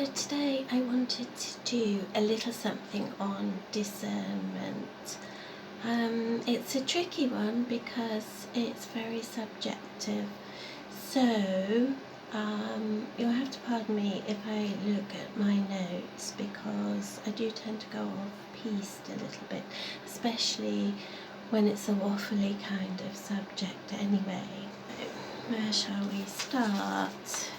So today I wanted to do a little something on discernment. It's a tricky one because it's very subjective. So you'll have to pardon me if I look at my notes because I do tend to go off-piste a little bit, especially when it's a waffly kind of subject anyway. Where shall we start?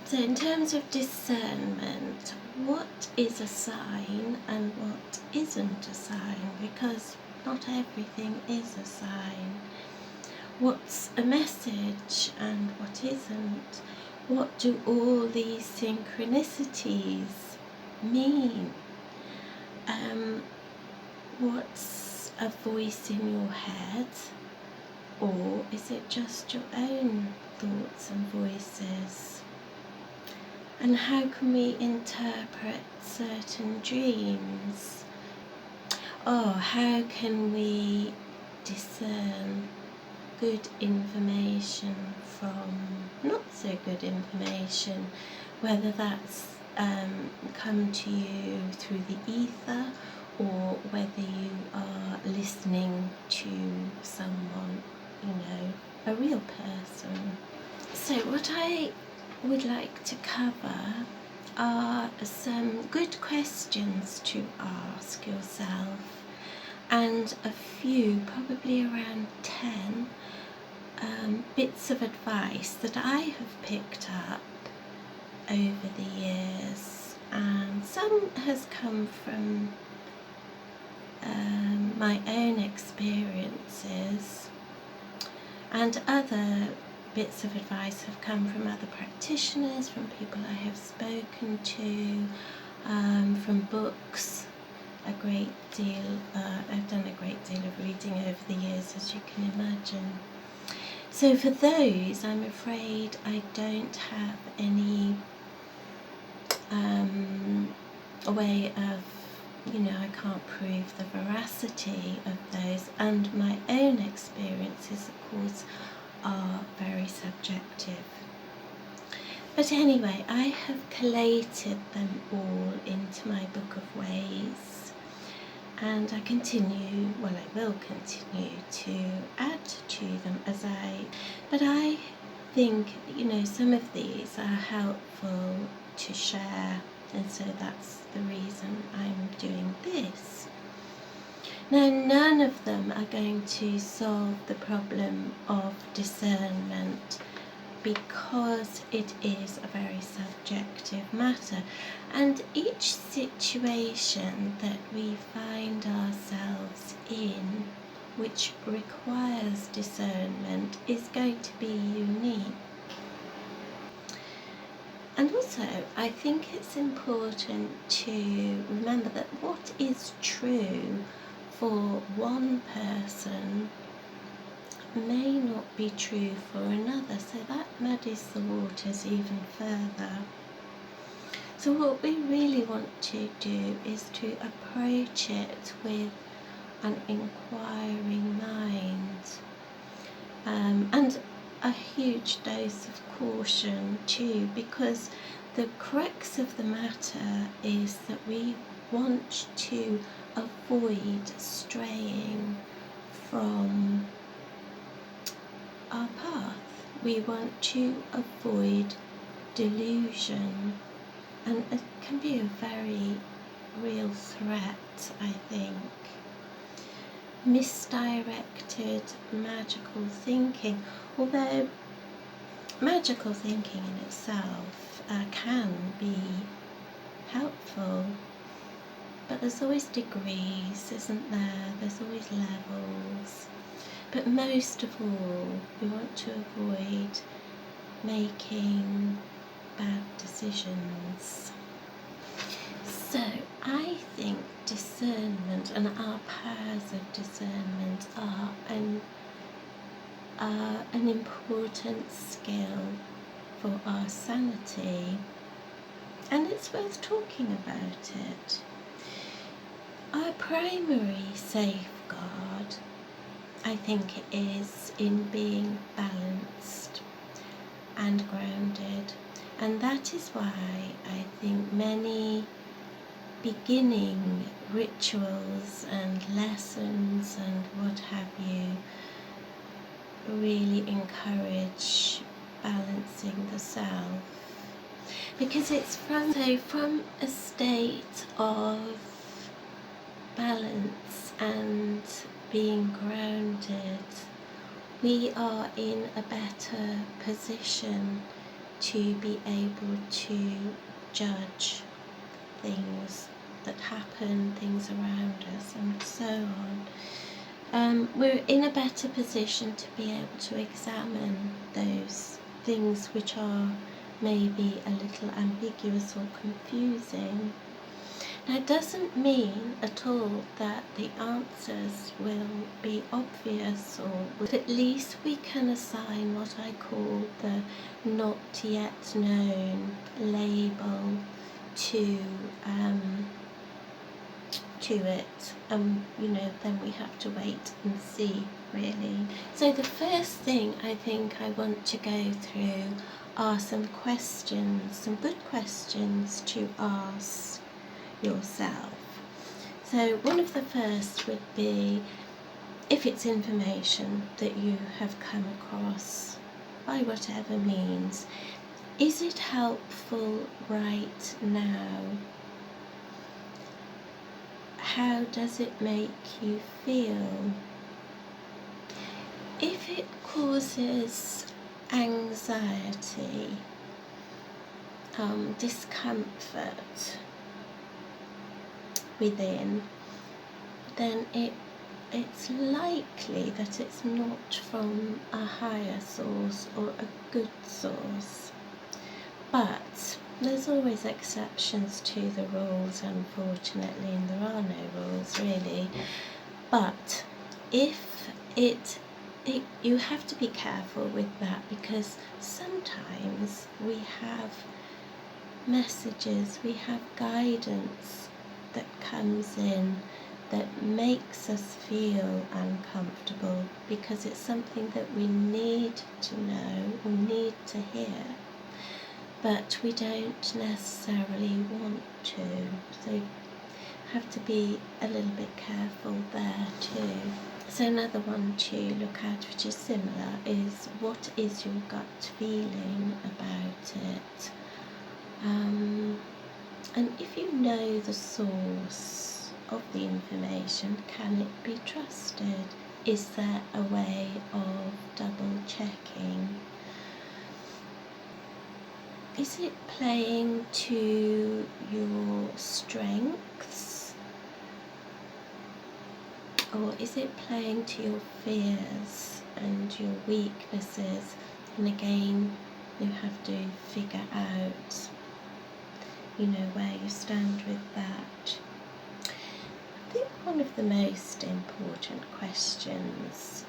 So in terms of discernment, what is a sign and what isn't a sign? Because not everything is a sign. What's a message and what isn't? What do all these synchronicities mean? What's a voice in your head? Or is it just your own thoughts and voices? And how can we interpret certain dreams? Or how can we discern good information from not so good information, whether that's come to you through the ether or whether you are listening to someone, a real person. So what I would like to cover are some good questions to ask yourself and a few, probably around 10, bits of advice that I have picked up over the years, and some has come from my own experiences, and other bits of advice have come from other practitioners, from people I have spoken to, from books. I've done a great deal of reading over the years, as you can imagine. So for those, I'm afraid I don't have any way of, I can't prove the veracity of those, and my own experiences, of course, are very subjective. But anyway, I have collated them all into my book of ways, and I will continue to add to them but I think, some of these are helpful to share, and so that's the reason I'm doing this. Now, none of them are going to solve the problem of discernment because it is a very subjective matter, and each situation that we find ourselves in which requires discernment is going to be unique. And also, I think it's important to remember that what is true for one person may not be true for another, so that muddies the waters even further. So what we really want to do is to approach it with an inquiring mind, and a huge dose of caution too, because the crux of the matter is that we want to avoid straying from our path. We want to avoid delusion, and it can be a very real threat, I think. Misdirected magical thinking, although magical thinking in itself can be helpful, but there's always degrees, isn't there? There's always levels. But most of all, we want to avoid making bad decisions. So I think discernment and our powers of discernment are an important skill for our sanity, and it's worth talking about it. Our primary safeguard, I think, is in being balanced and grounded, and that is why I think many beginning rituals and lessons and what have you really encourage balancing the self, because it's from a state of balance and being grounded, we are in a better position to be able to judge things that happen, things around us, and so on. We're in a better position to be able to examine those things which are maybe a little ambiguous or confusing. Now, it doesn't mean at all that the answers will be obvious, but at least we can assign what I call the not yet known label to it, then we have to wait and see, really. So the first thing I think I want to go through are some questions, some good questions to ask yourself. So one of the first would be, if it's information that you have come across by whatever means, is it helpful right now? How does it make you feel? If it causes anxiety, discomfort within, then it's likely that it's not from a higher source or a good source. But there's always exceptions to the rules, unfortunately, and there are no rules really. But if you have to be careful with that, because sometimes we have messages, we have guidance that comes in that makes us feel uncomfortable because it's something that we need to know, we need to hear, but we don't necessarily want to. So you have to be a little bit careful there too. So another one to look at, which is similar, is what is your gut feeling about it? And if you know the source of the information, can it be trusted? Is there a way of double checking? Is it playing to your strengths, or is it playing to your fears and your weaknesses? And again, you have to figure out, where you stand with that. I think one of the most important questions,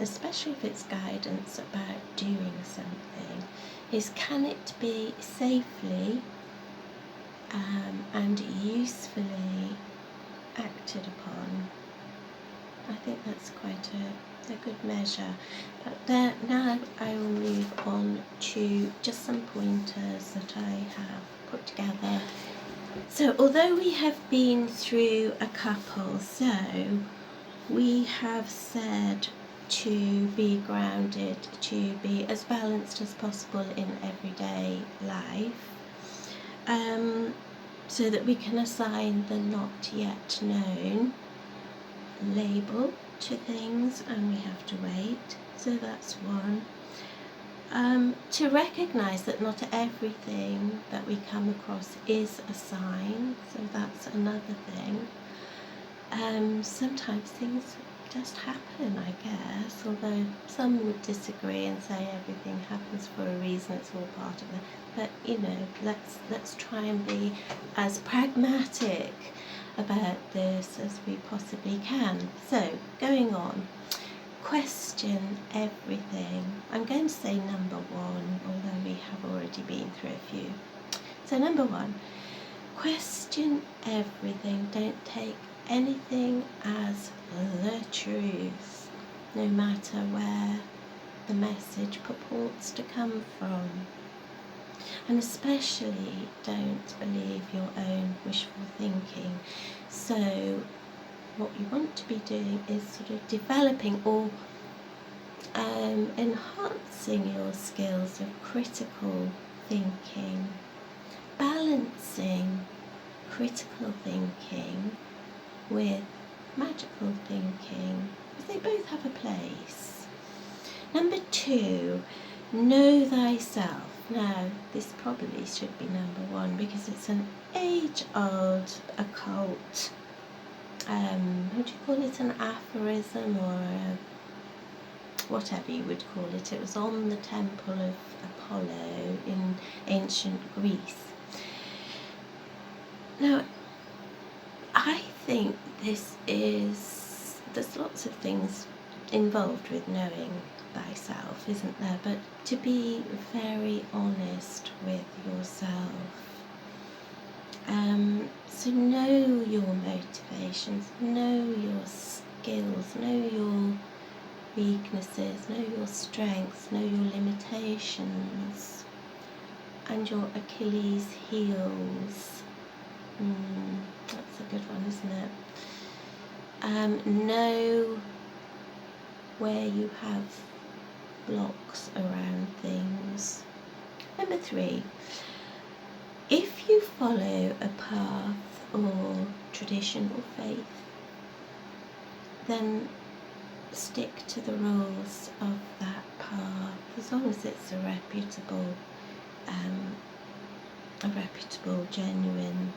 especially if it's guidance about doing something, is can it be safely and usefully acted upon? I think that's quite a good measure. But now I will move on to just some pointers that I have put together. So although we have been through a couple, so we have said to be grounded, to be as balanced as possible in everyday life, so that we can assign the not yet known label to things, and we have to wait. So that's one. To recognise that not everything that we come across is a sign, so that's another thing. Sometimes things just happen, I guess, although some would disagree and say everything happens for a reason, it's all part of it. But let's try and be as pragmatic about this as we possibly can. So, going on, question everything. I'm going to say number one, although we have already been through a few. So number one, question everything. Don't take anything as the truth, no matter where the message purports to come from. and especially don't believe your own wishful thinking. So what you want to be doing is sort of developing or enhancing your skills of critical thinking, balancing critical thinking with magical thinking, because they both have a place. Number 2, know thyself. Now, this probably should be number 1 because it's an age-old occult, what do you call it, an aphorism or whatever you would call it. It was on the temple of Apollo in ancient Greece. Now, I think there's lots of things involved with knowing thyself, isn't there? But to be very honest with yourself. So know your motivations, know your skills, know your weaknesses, know your strengths, know your limitations, and your Achilles heels. That's a good one, isn't it? Know where you have blocks around things. Number 3, if you follow a path or tradition or faith, then stick to the rules of that path, as long as it's a reputable, genuine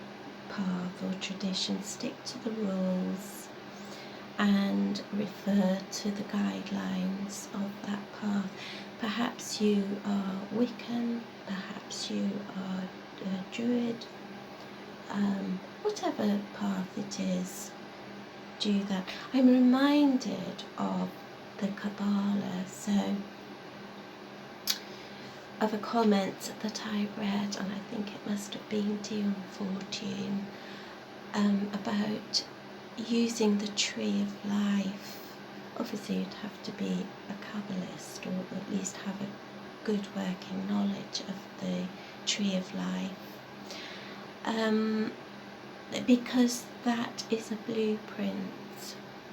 path or tradition. Stick to the rules and refer to the guidelines of that path. Perhaps you are Wiccan, perhaps you are a Druid, whatever path it is, do that. I'm reminded of the Kabbalah, so of a comment that I read, and I think it must have been Dion 14, about using the tree of life. Obviously you'd have to be a Kabbalist, or at least have a good working knowledge of the tree of life, because that is a blueprint.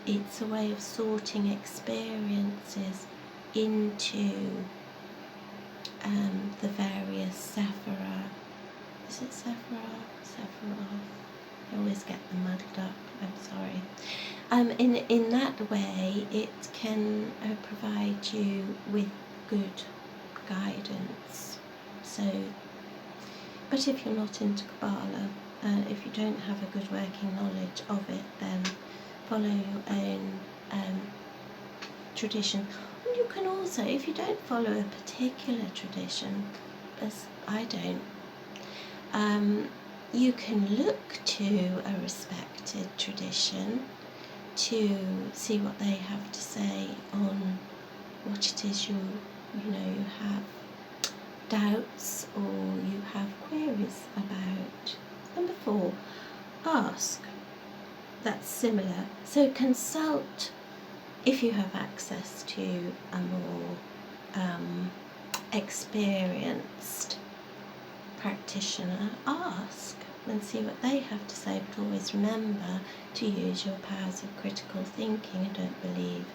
It's a way of sorting experiences into the various Sephira. Is it Sephira? Sephiroth? I always get them muddled up, I'm sorry. In that way, it can provide you with good guidance. So, but if you're not into Kabbalah, if you don't have a good working knowledge of it, then follow your own tradition. And you can also, if you don't follow a particular tradition, as I don't, you can look to a respected tradition to see what they have to say on what it is you have doubts or you have queries about. Number 4, ask. That's similar. So consult if you have access to a more experienced practitioner. Ask and see what they have to say, but always remember to use your powers of critical thinking. And don't believe,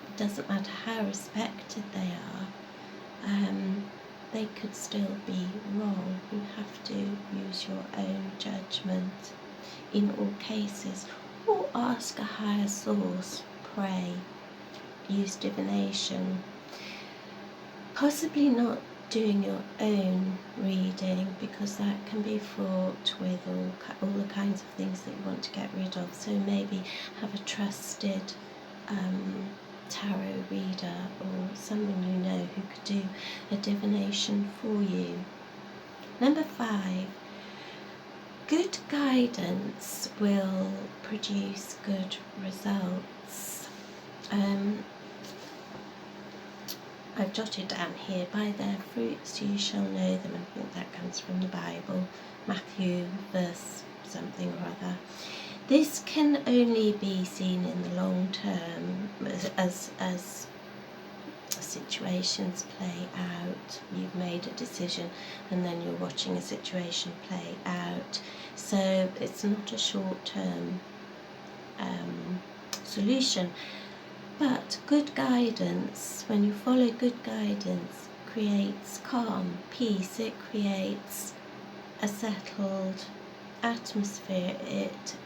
it doesn't matter how respected they are, they could still be wrong. You have to use your own judgment in all cases, or ask a higher source, pray, use divination. Possibly not doing your own reading, because that can be fraught with all the kinds of things that you want to get rid of. So maybe have a trusted tarot reader or someone you know who could do a divination for you. Number 5, good guidance will produce good results. I've jotted down here, by their fruits you shall know them. I think that comes from the Bible, Matthew verse something or other. This can only be seen in the long term as other situations play out. You've made a decision and then you're watching a situation play out. So it's not a short-term solution. But good guidance, when you follow good guidance, creates calm, peace. It creates a settled atmosphere. It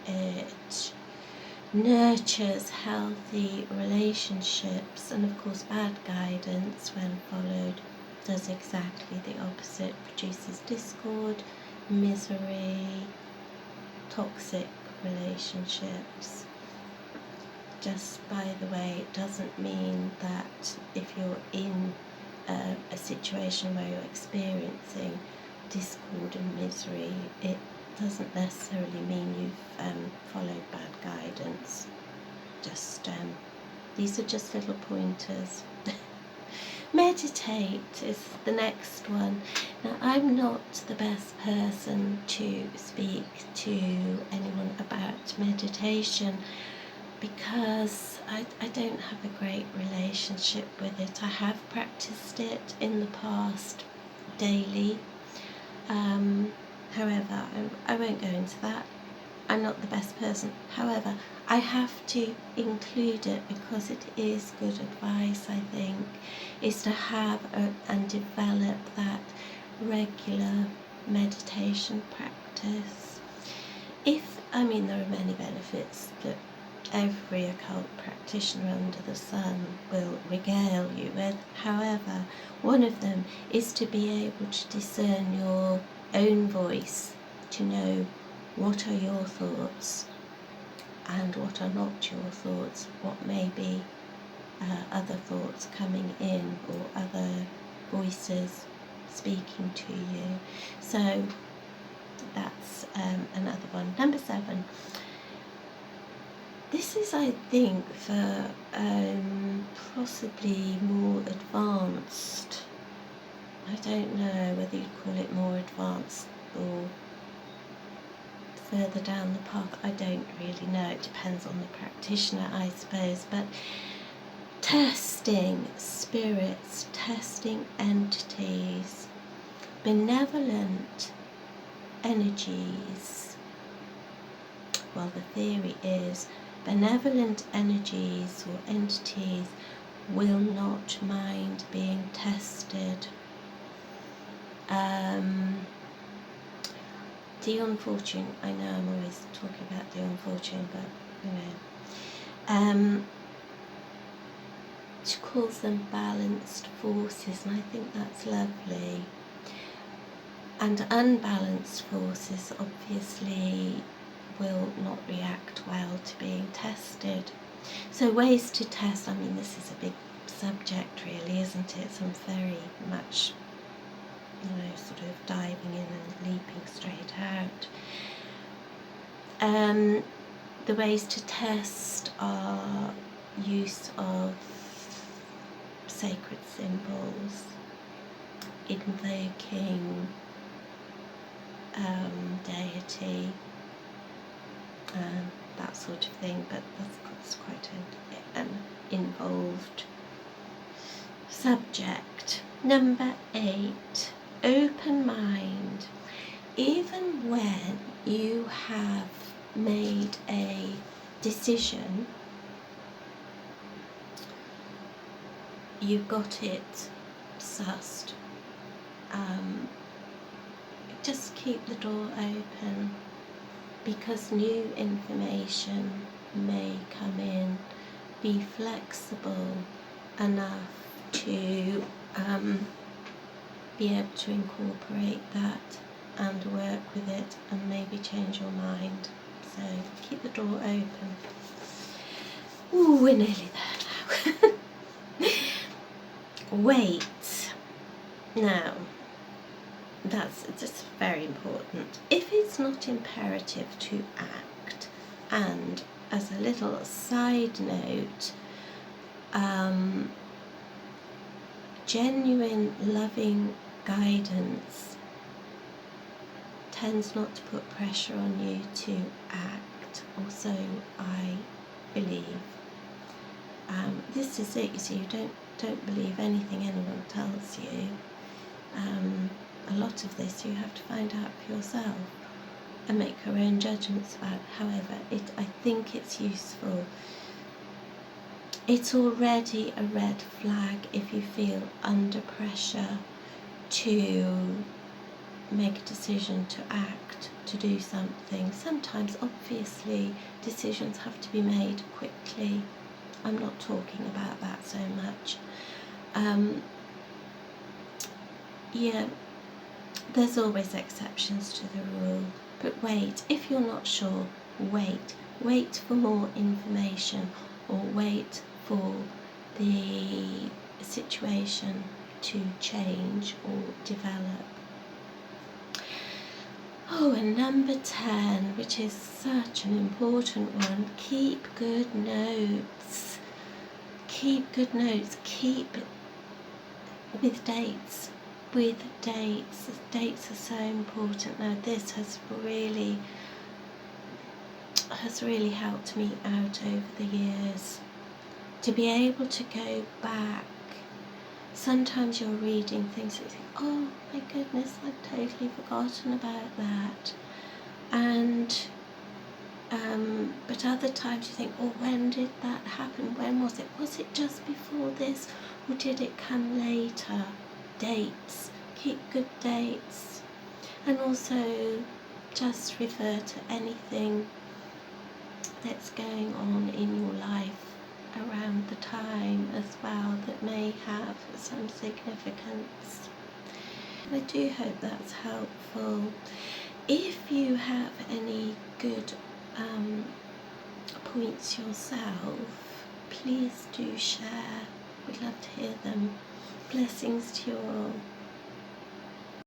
nurtures healthy relationships, and of course bad guidance, when followed, does exactly the opposite, produces discord, misery, toxic relationships. Just by the way, it doesn't mean that if you're in a situation where you're experiencing discord and misery, it doesn't necessarily mean you've followed bad guidance. Just these are just little pointers. Meditate is the next one. Now, I'm not the best person to speak to anyone about meditation because I don't have a great relationship with it. I have practiced it in the past daily. However, I won't go into that. I'm not the best person. However, I have to include it because it is good advice, I think, is to have and develop that regular meditation practice. There are many benefits that every occult practitioner under the sun will regale you with. However, one of them is to be able to discern your own voice, to know what are your thoughts and what are not your thoughts, what may be other thoughts coming in or other voices speaking to you. So that's another one. Number 7. This is, I think, for possibly more advanced. I don't know whether you'd call it more advanced or further down the path. I don't really know. It depends on the practitioner, I suppose. But testing spirits, testing entities, benevolent energies. Well, the theory is benevolent energies or entities will not mind being tested. Dion Fortune, I know I'm always talking about Dion Fortune, but she calls them balanced forces, and I think that's lovely. And unbalanced forces obviously will not react well to being tested. So ways to test, this is a big subject really, isn't it? So I'm very much sort of diving in and leaping straight out. The ways to test are use of sacred symbols, invoking deity, that sort of thing, but that's quite an involved subject. Number 8. Open mind. Even when you have made a decision, you've got it sussed, just keep the door open, because new information may come in. Be flexible enough to be able to incorporate that and work with it and maybe change your mind. So keep the door open. Ooh, we're nearly there now. Wait. Now, that's just very important. If it's not imperative to act, and as a little side note, genuine loving guidance tends not to put pressure on you to act, or so I believe. This is it, you see, you don't don't believe anything anyone tells you. A lot of this you have to find out for yourself and make your own judgments about. However, I think it's useful. It's already a red flag if you feel under pressure to make a decision, to act, to do something. Sometimes, obviously, decisions have to be made quickly. I'm not talking about that so much. Yeah, there's always exceptions to the rule. But wait, if you're not sure, wait. Wait for more information, or wait for the situation to change or develop. Oh, and number 10, which is such an important one, keep good notes. Keep good notes. Keep with dates. With dates. Dates are so important. Now, this has really helped me out over the years. To be able to go back. Sometimes you're reading things and you think, oh my goodness, I've totally forgotten about that. And but other times you think, oh, when did that happen? When was it? Was it just before this, or did it come later? Dates. Keep good dates. And also just refer to anything that's going on in your life around the time as well that may have some significance. I do hope that's helpful. If you have any good points yourself, please do share. We'd love to hear them. Blessings to you all.